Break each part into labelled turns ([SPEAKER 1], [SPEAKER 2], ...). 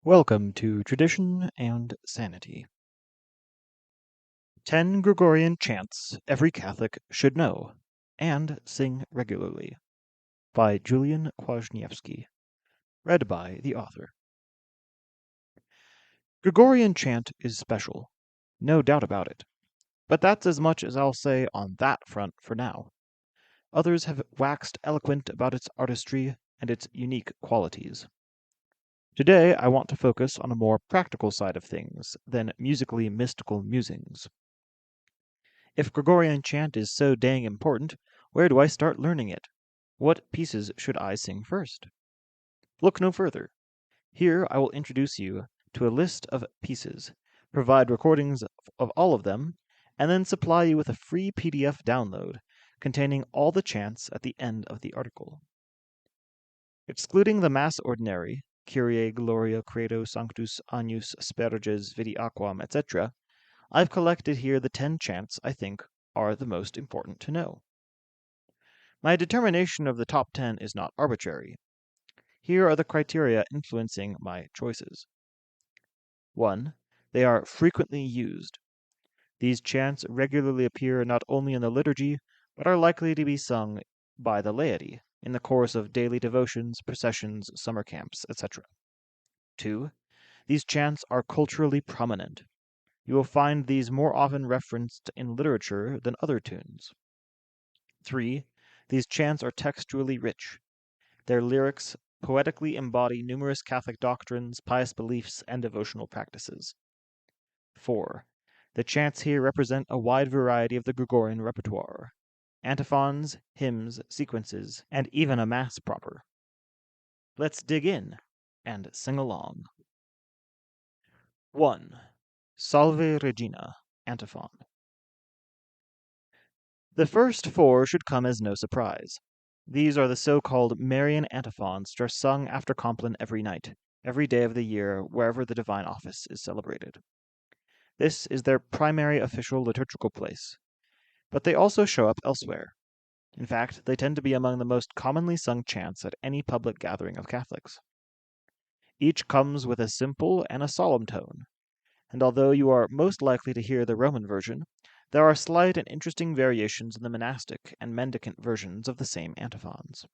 [SPEAKER 1] Welcome to Tradition and Sanity. 10 Gregorian chants every Catholic should know and sing regularly by Julian Kwasniewski. Read by the author. Gregorian chant is special, no doubt about it, but that's as much as I'll say on that front for now. Others have waxed eloquent about its artistry and its unique qualities. Today, I want to focus on a more practical side of things than musically mystical musings. If Gregorian chant is so dang important, where do I start learning it? What pieces should I sing first? Look no further. Here I will introduce you to a list of pieces, provide recordings of all of them, and then supply you with a free PDF download containing all the chants at the end of the article. Excluding the Mass Ordinary, Kyrie Gloria Credo Sanctus Agnus Asperges Vidi Aquam, etc., I've collected here the 10 chants I think are the most important to know. My determination of the top 10 is not arbitrary. Here are the criteria influencing my choices. 1. They are frequently used. These chants regularly appear not only in the liturgy, but are likely to be sung by the laity in the course of daily devotions, processions, summer camps, etc. 2. These chants are culturally prominent. You will find these more often referenced in literature than other tunes. 3. These chants are textually rich. Their lyrics poetically embody numerous Catholic doctrines, pious beliefs, and devotional practices. 4. The chants here represent a wide variety of the Gregorian repertoire: antiphons, hymns, sequences, and even a mass proper. Let's dig in and sing along. 1. Salve Regina, antiphon. The first 4 should come as no surprise. These are the so-called Marian antiphons which are sung after Compline every night, every day of the year, wherever the divine office is celebrated. This is their primary official liturgical place, but they also show up elsewhere. In fact, they tend to be among the most commonly sung chants at any public gathering of Catholics. Each comes with a simple and a solemn tone, and although you are most likely to hear the Roman version, there are slight and interesting variations in the monastic and mendicant versions of the same antiphons.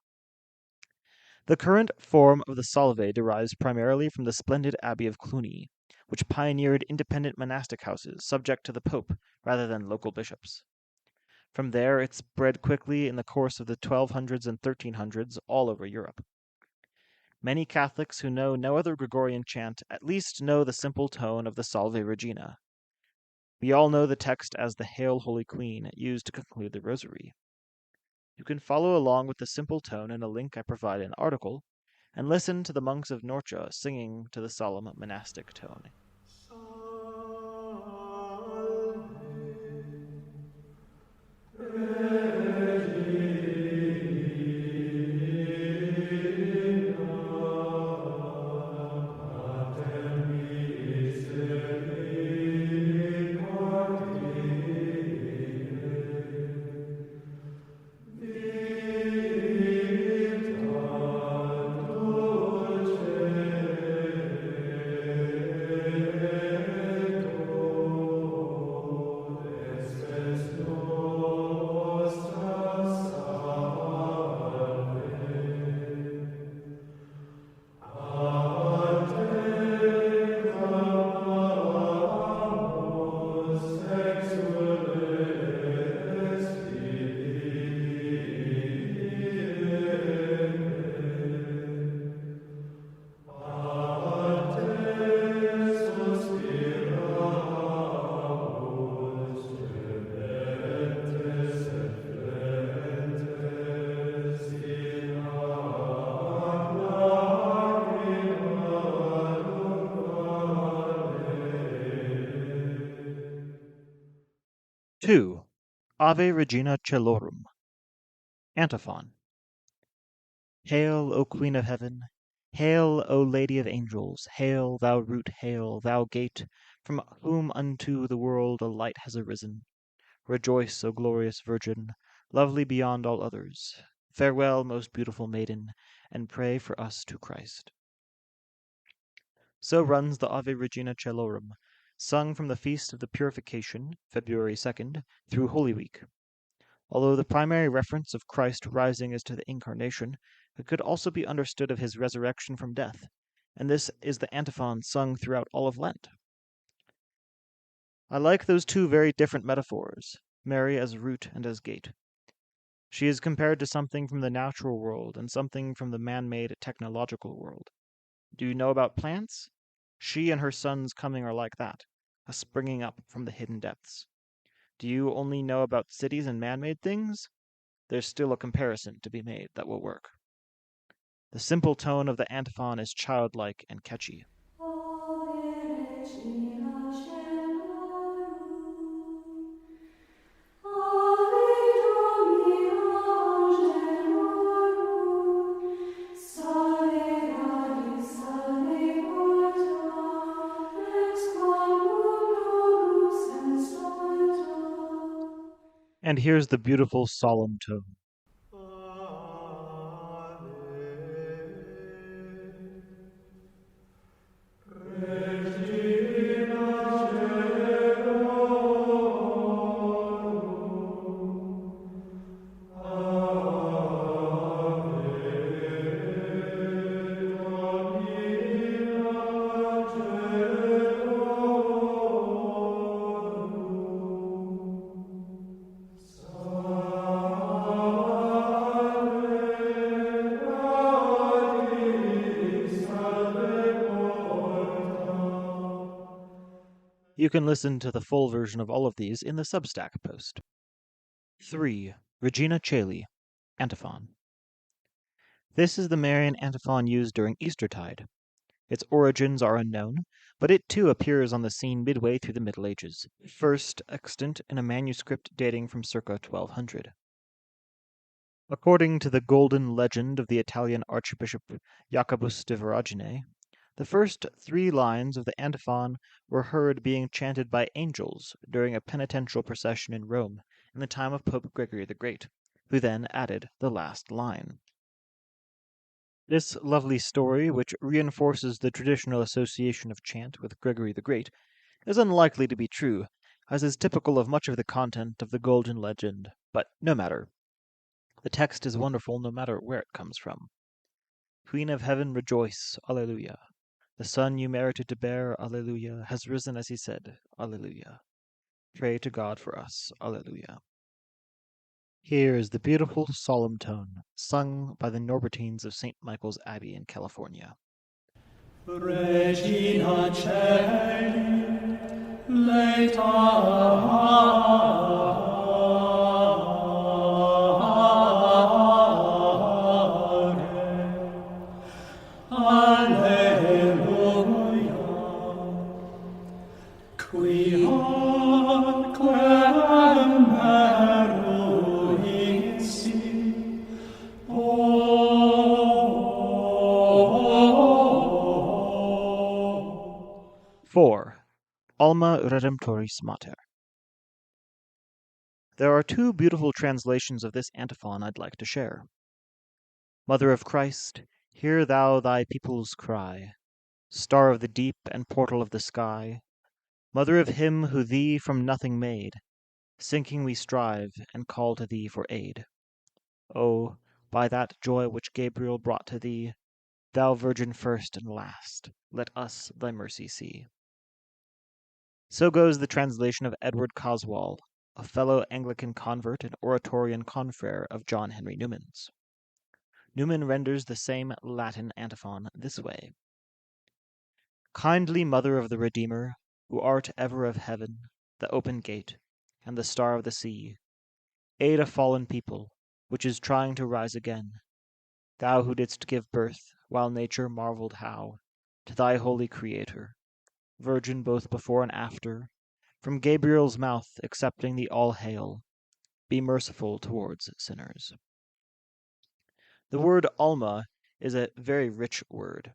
[SPEAKER 1] The current form of the Salve derives primarily from the splendid Abbey of Cluny, which pioneered independent monastic houses subject to the Pope rather than local bishops. From there, it spread quickly in the course of the 1200s and 1300s all over Europe. Many Catholics who know no other Gregorian chant at least know the simple tone of the Salve Regina. We all know the text as the Hail Holy Queen used to conclude the Rosary. You can follow along with the simple tone in a link I provide in the article, and listen to the monks of Norcia singing to the solemn monastic tone. Two, Ave Regina Celorum. Antiphon. Hail, O Queen of Heaven! Hail, O Lady of Angels! Hail, thou root! Hail, thou gate, from whom unto the world a light has arisen! Rejoice, O glorious Virgin, lovely beyond all others! Farewell, most beautiful maiden, and pray for us to Christ. So runs the Ave Regina Caelorum, sung from the Feast of the Purification, February 2nd, through Holy Week. Although the primary reference of Christ rising is to the Incarnation, it could also be understood of his resurrection from death, and this is the antiphon sung throughout all of Lent. I like those two very different metaphors, Mary as root and as gate. She is compared to something from the natural world and something from the man-made technological world. Do you know about plants? She and her son's coming are like that, a springing up from the hidden depths. Do you only know about cities and man-made things? There's still a comparison to be made that will work. The simple tone of the antiphon is childlike and catchy. And here's the beautiful solemn tone. You can listen to the full version of all of these in the Substack post. 3. Regina Caeli, Antiphon. This is the Marian antiphon used during Eastertide. Its origins are unknown, but it too appears on the scene midway through the Middle Ages, first extant in a manuscript dating from circa 1200. According to the golden legend of the Italian Archbishop Jacobus de Voragine, the first 3 lines of the antiphon were heard being chanted by angels during a penitential procession in Rome in the time of Pope Gregory the Great, who then added the last line. This lovely story, which reinforces the traditional association of chant with Gregory the Great, is unlikely to be true, as is typical of much of the content of the golden legend, but no matter. The text is wonderful no matter where it comes from. Queen of heaven, rejoice, Alleluia. The Son you merited to bear, Alleluia, has risen as he said, Alleluia. Pray to God for us, Alleluia. Here is the beautiful solemn tone, sung by the Norbertines of St. Michael's Abbey in California.
[SPEAKER 2] Regina Caeli,
[SPEAKER 1] Alma Redemptoris Mater. There are 2 beautiful translations of this antiphon I'd like to share. Mother of Christ, hear thou thy people's cry, Star of the deep and portal of the sky, Mother of him who thee from nothing made, Sinking we strive and call to thee for aid. O, by that joy which Gabriel brought to thee, Thou Virgin first and last, let us thy mercy see. So goes the translation of Edward Caswall, a fellow Anglican convert and Oratorian confrere of John Henry Newman's. Newman renders the same Latin antiphon this way. Kindly Mother of the Redeemer, who art ever of heaven, the open gate, and the star of the sea, aid a fallen people, which is trying to rise again. Thou who didst give birth, while nature marveled how, to thy holy Creator, Virgin both before and after, from Gabriel's mouth accepting the all hail, be merciful towards sinners. The word Alma is a very rich word.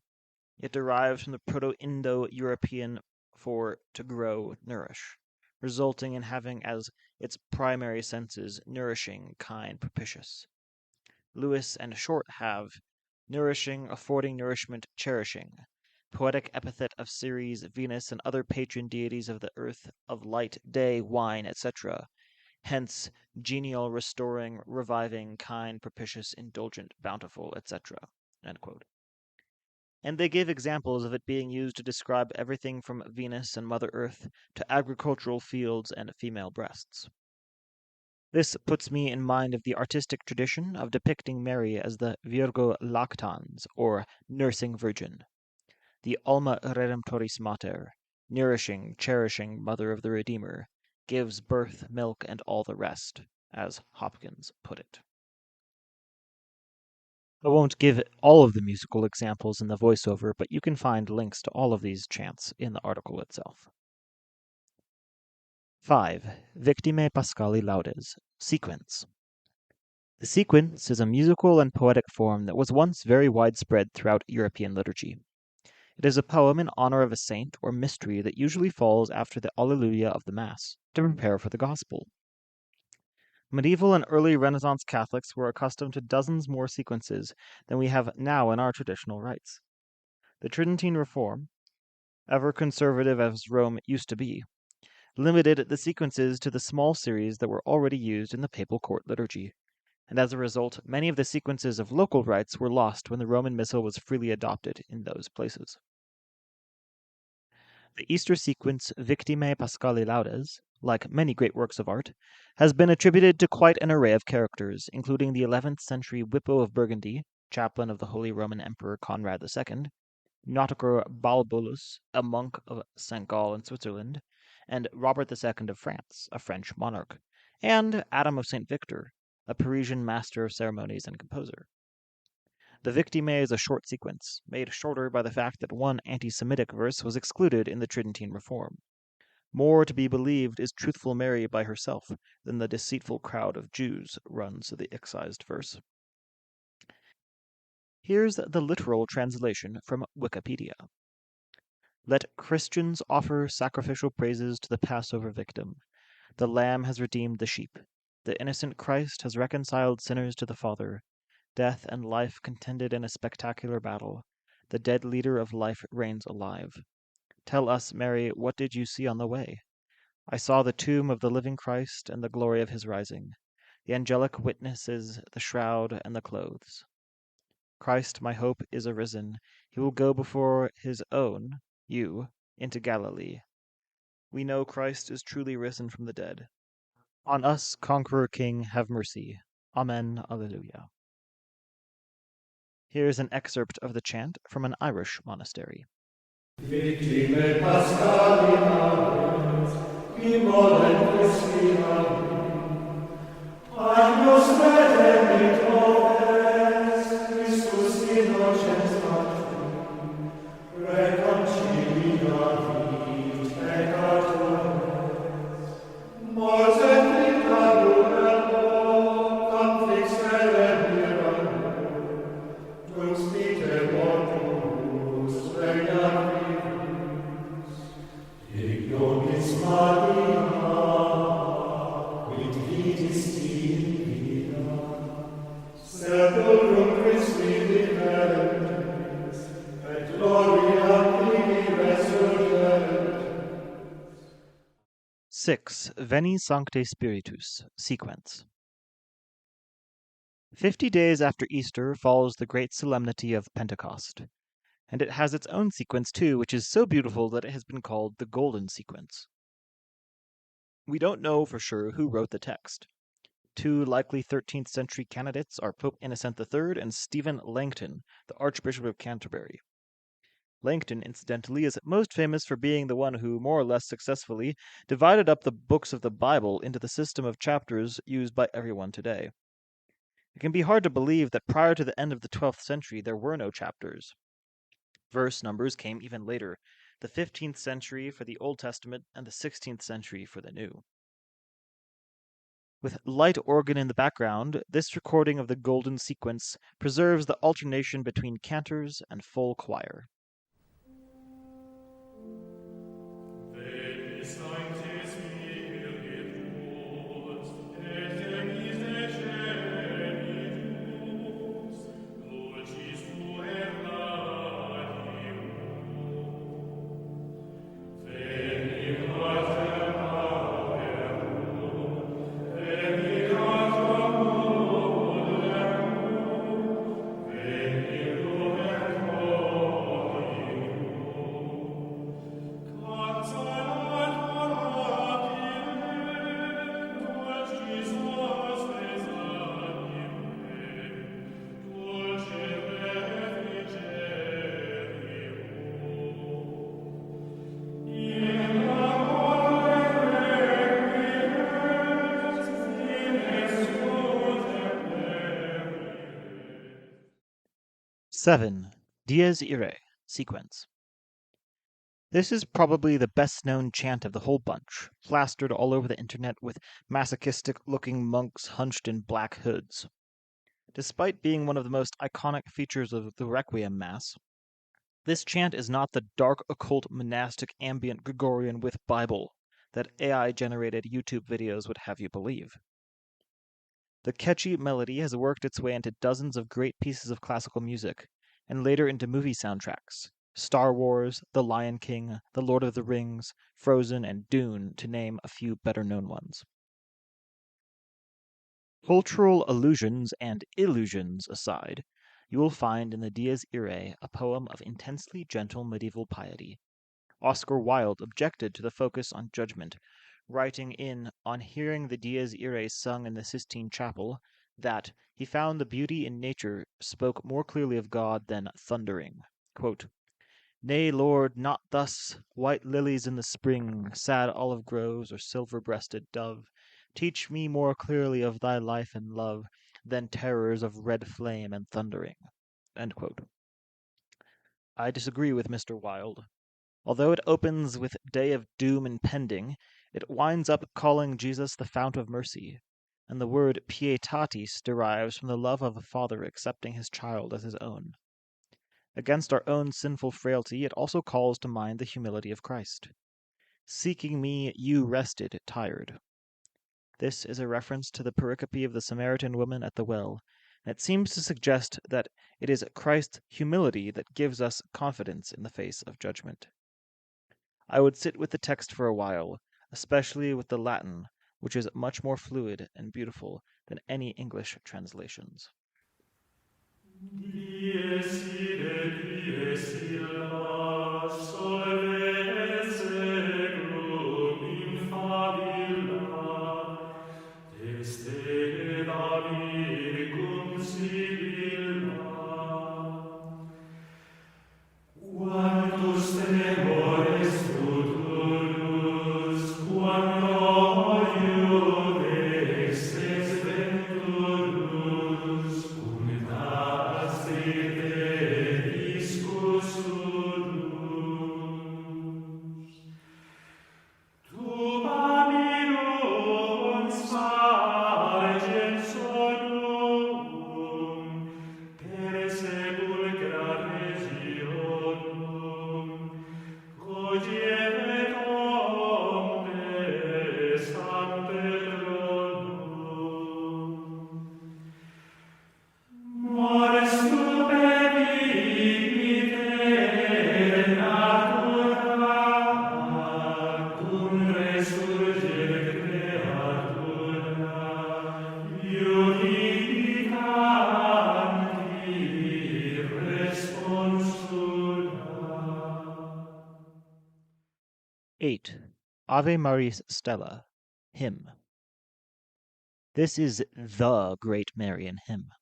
[SPEAKER 1] It derives from the Proto-Indo-European for to grow, nourish, resulting in having as its primary senses nourishing, kind, propitious. Lewis and Short have nourishing, affording nourishment, cherishing, poetic epithet of Ceres, Venus, and other patron deities of the earth, of light, day, wine, etc. Hence, genial, restoring, reviving, kind, propitious, indulgent, bountiful, etc. And they gave examples of it being used to describe everything from Venus and Mother Earth to agricultural fields and female breasts. This puts me in mind of the artistic tradition of depicting Mary as the Virgo Lactans, or nursing virgin, the Alma Redemptoris Mater, nourishing, cherishing mother of the Redeemer, gives birth, milk, and all the rest, as Hopkins put it. I won't give all of the musical examples in the voiceover, but you can find links to all of these chants in the article itself. 5. Victimae Pascali Laudes, Sequence. The sequence is a musical and poetic form that was once very widespread throughout European liturgy. It is a poem in honor of a saint or mystery that usually falls after the Alleluia of the Mass, to prepare for the Gospel. Medieval and early Renaissance Catholics were accustomed to dozens more sequences than we have now in our traditional rites. The Tridentine Reform, ever conservative as Rome used to be, limited the sequences to the small series that were already used in the papal court liturgy, and as a result, many of the sequences of local rites were lost when the Roman Missal was freely adopted in those places. The Easter sequence Victimae Pascali Laudes, like many great works of art, has been attributed to quite an array of characters, including the 11th century Wippo of Burgundy, chaplain of the Holy Roman Emperor Conrad II, Notocor Balbolus, a monk of St. Gall in Switzerland, and Robert II of France, a French monarch, and Adam of St. Victor, a Parisian master of ceremonies and composer. The Victimae is a short sequence, made shorter by the fact that one anti-Semitic verse was excluded in the Tridentine Reform. More to be believed is truthful Mary by herself than the deceitful crowd of Jews, runs the excised verse. Here's the literal translation from Wikipedia. Let Christians offer sacrificial praises to the Passover victim. The Lamb has redeemed the sheep. The innocent Christ has reconciled sinners to the Father. Death and life contended in a spectacular battle. The dead leader of life reigns alive. Tell us, Mary, what did you see on the way? I saw the tomb of the living Christ and the glory of his rising, the angelic witnesses, the shroud, and the clothes. Christ, my hope, is arisen. He will go before his own, you, into Galilee. We know Christ is truly risen from the dead. On us, conqueror King, have mercy. Amen. Alleluia. Here is an excerpt of the chant from an Irish monastery.
[SPEAKER 2] Victime Pascali Laudes, Imolent Christi Agnus redemit oves, Christus innocens patrum, reconciliavit peccatores, mors et vita lumen, conflix celebrando, dux vitae mortuus regnat vivus, ignomis Maria, quid vitis sepulchrum Christi viventis, et gloria Filii resurgentes.
[SPEAKER 1] 6. Veni Sancte Spiritus, Sequence. 50 days after Easter falls the great solemnity of Pentecost, and it has its own sequence too, which is so beautiful that it has been called the Golden Sequence. We don't know for sure who wrote the text. Two likely 13th century candidates are Pope Innocent III and Stephen Langton, the Archbishop of Canterbury. Langton, incidentally, is most famous for being the one who, more or less successfully, divided up the books of the Bible into the system of chapters used by everyone today. It can be hard to believe that prior to the end of the 12th century there were no chapters. Verse numbers came even later, the 15th century for the Old Testament and the 16th century for the New. With light organ in the background, this recording of the Golden Sequence preserves the alternation between cantors and full choir. 7. Dies Irae, sequence. This is probably the best-known chant of the whole bunch, plastered all over the internet with masochistic-looking monks hunched in black hoods. Despite being one of the most iconic features of the Requiem Mass, this chant is not the dark, occult, monastic, ambient Gregorian with Bible that AI-generated YouTube videos would have you believe. The catchy melody has worked its way into dozens of great pieces of classical music, and later into movie soundtracks. Star Wars, The Lion King, The Lord of the Rings, Frozen, and Dune, to name a few better-known ones. Cultural allusions and illusions aside, you will find in the Dies Irae a poem of intensely gentle medieval piety. Oscar Wilde objected to the focus on judgment, writing on hearing the Dies Irae sung in the Sistine Chapel, that he found the beauty in nature spoke more clearly of God than thundering. Quote, "Nay, Lord, not thus, white lilies in the spring, sad olive groves, or silver-breasted dove, teach me more clearly of thy life and love than terrors of red flame and thundering." End quote. I disagree with Mr. Wilde. Although it opens with day of doom impending, it winds up calling Jesus the fount of mercy, and the word pietatis derives from the love of a father accepting his child as his own. Against our own sinful frailty, it also calls to mind the humility of Christ. Seeking me, you rested, tired. This is a reference to the pericope of the Samaritan woman at the well, and it seems to suggest that it is Christ's humility that gives us confidence in the face of judgment. I would sit with the text for a while, especially with the Latin, which is much more fluid and beautiful than any English translations.
[SPEAKER 2] Dies ide, dies illa, solve seculum in favilla, teste David cum Sibylla. Quantus temores futurus, quando juvex venturus, unitas ite discussurus. Tu Babylon spargens sonum, per sepulcra regionum, cogietet omnes am Petronum. Mores tu pevite natura, cum resurgere creatura, iudicanti responsula.
[SPEAKER 1] 8. Ave Maris Stella, hymn. This is the Great Marian hymn.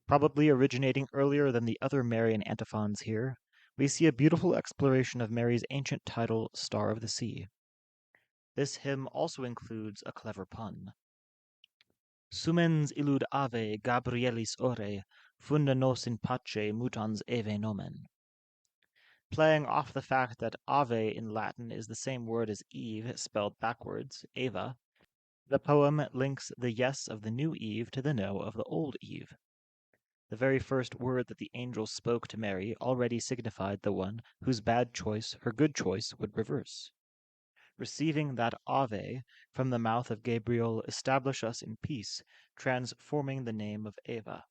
[SPEAKER 1] Probably originating earlier than the other Marian antiphons here, we see a beautiful exploration of Mary's ancient title, Star of the Sea. This hymn also includes a clever pun. Sumens illud ave Gabrielis ore, funda nos in pace mutans eve nomen. Playing off the fact that ave in Latin is the same word as Eve spelled backwards, Eva, the poem links the yes of the new Eve to the no of the old Eve. The very first word that the angel spoke to Mary already signified the one whose bad choice her good choice would reverse. Receiving that ave from the mouth of Gabriel establish us in peace, transforming the name of Eva.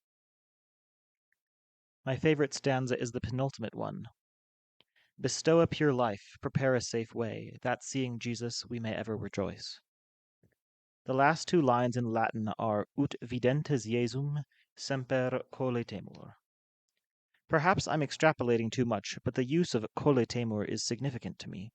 [SPEAKER 1] My favorite stanza is the penultimate one. Bestow a pure life, prepare a safe way, that seeing Jesus we may ever rejoice. The last two lines in Latin are Ut videntes Jesum semper coletemur. Perhaps I'm extrapolating too much, but the use of coletemur is significant to me.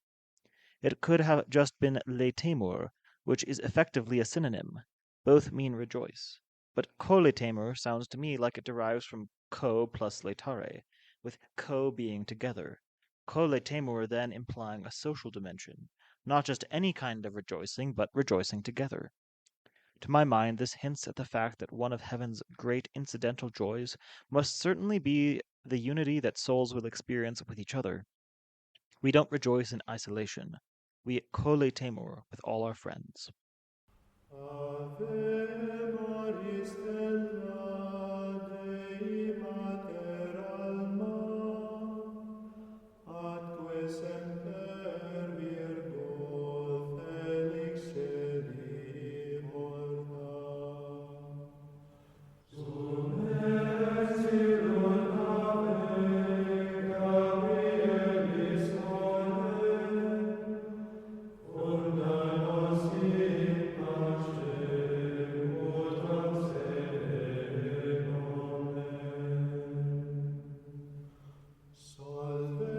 [SPEAKER 1] It could have just been letemur, which is effectively a synonym. Both mean rejoice. But coletemur sounds to me like it derives from co plus letare, with co being together. Coletemur then implying a social dimension, not just any kind of rejoicing, but rejoicing together. To my mind, this hints at the fact that one of heaven's great incidental joys must certainly be the unity that souls will experience with each other. We don't rejoice in isolation. We cole temor with all our friends.
[SPEAKER 2] Ave Maris stella Dei Mater alma, atque semper Virgo felix celi horta. Sum exilum ave Gabrielis ore, unda nos in pace multam sede nomen. Salve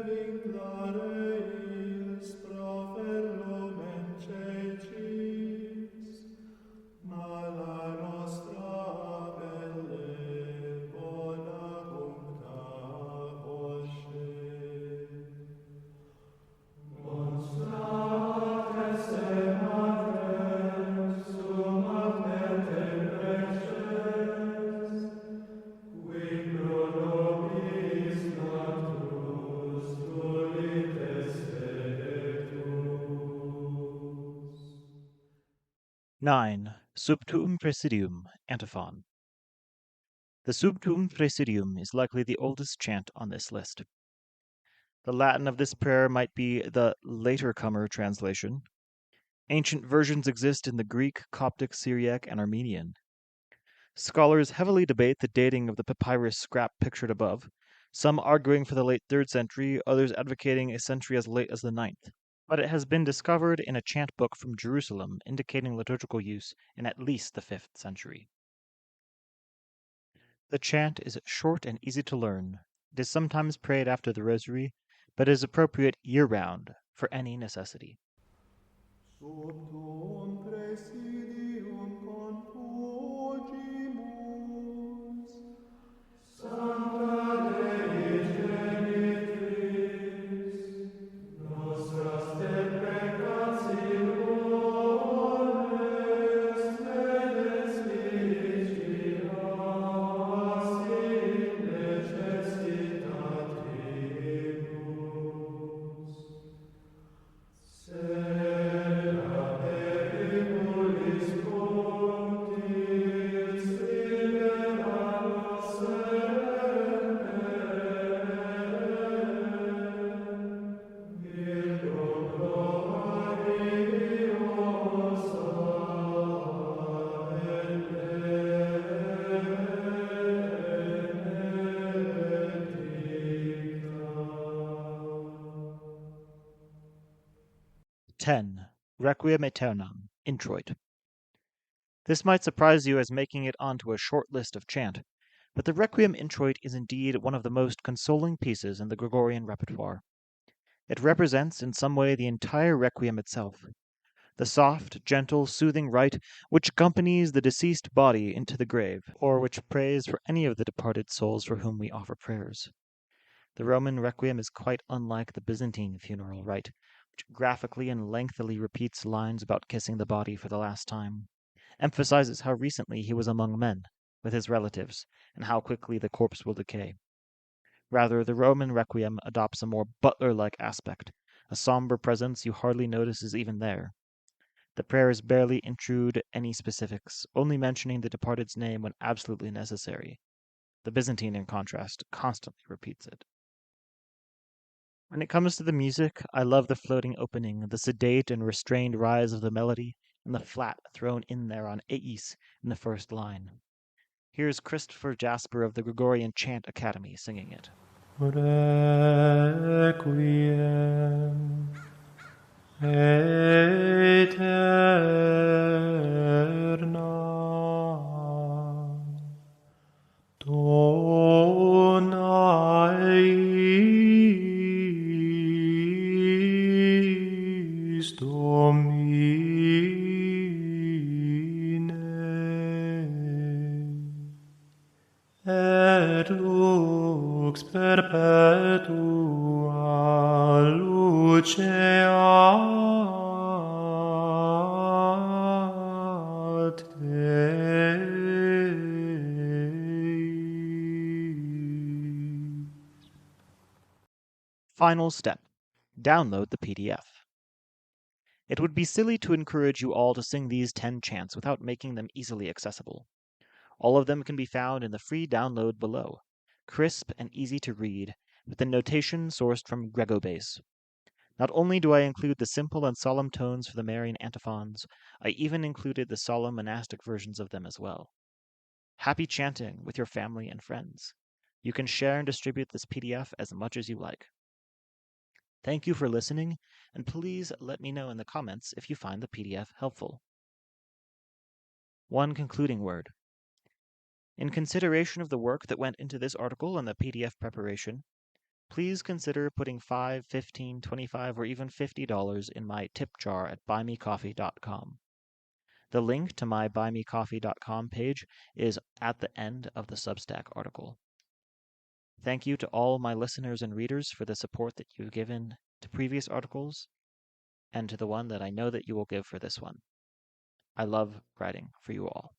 [SPEAKER 2] vinclare ils profer lumen cecis, mala nostra pelle bona cuncta posce. Monstrat esse mater sumat mentem preces, qui pro nobis natus tulit esse dectus.
[SPEAKER 1] 9. Sub tuum presidium, antiphon. The Sub tuum presidium is likely the oldest chant on this list. The Latin of this prayer might be the later comer translation. Ancient versions exist in the Greek, Coptic, Syriac, and Armenian. Scholars heavily debate the dating of the papyrus scrap pictured above, some arguing for the late 3rd century, others advocating a century as late as the 9th. But it has been discovered in a chant book from Jerusalem indicating liturgical use in at least the 5th century. The chant is short and easy to learn. It is sometimes prayed after the rosary, but is appropriate year-round for any necessity.
[SPEAKER 2] Sub tuum presidium confugimus, Sancta Dei Genitrix, nostras te peccationes medes vigilas in necessitatibus. Sed aperibus contis libera nos semper, Virgo gloriosa et benedicta.
[SPEAKER 1] 10. Requiem aeternam, introit. This might surprise you as making it onto a short list of chant, but the Requiem introit is indeed one of the most consoling pieces in the Gregorian repertoire. It represents in some way the entire Requiem itself, the soft, gentle, soothing rite which accompanies the deceased body into the grave, or which prays for any of the departed souls for whom we offer prayers. The Roman Requiem is quite unlike the Byzantine funeral rite, which graphically and lengthily repeats lines about kissing the body for the last time, emphasizes how recently he was among men, with his relatives, and how quickly the corpse will decay. Rather, the Roman Requiem adopts a more butler-like aspect, a somber presence you hardly notice is even there. The prayers barely intrude any specifics, only mentioning the departed's name when absolutely necessary. The Byzantine, in contrast, constantly repeats it. When it comes to the music, I love the floating opening, the sedate and restrained rise of the melody, and the flat thrown in there on eis in the first line. Here's Christopher Jasper of the Gregorian Chant Academy singing it.
[SPEAKER 2] Requiem aeterna dona eis Domine, et lux perpetua luceat
[SPEAKER 1] Final step. Download the PDF. It would be silly to encourage you all to sing these 10 chants without making them easily accessible. All of them can be found in the free download below, crisp and easy to read, with the notation sourced from Gregobase. Not only do I include the simple and solemn tones for the Marian antiphons, I even included the solemn monastic versions of them as well. Happy chanting with your family and friends. You can share and distribute this PDF as much as you like. Thank you for listening, and please let me know in the comments if you find the PDF helpful. One concluding word. In consideration of the work that went into this article and the PDF preparation, please consider putting $5, $15, $25, or even $50 in my tip jar at buymecoffee.com. The link to my buymecoffee.com page is at the end of the Substack article. Thank you to all my listeners and readers for the support that you've given to previous articles and to the one that I know that you will give for this one. I love writing for you all.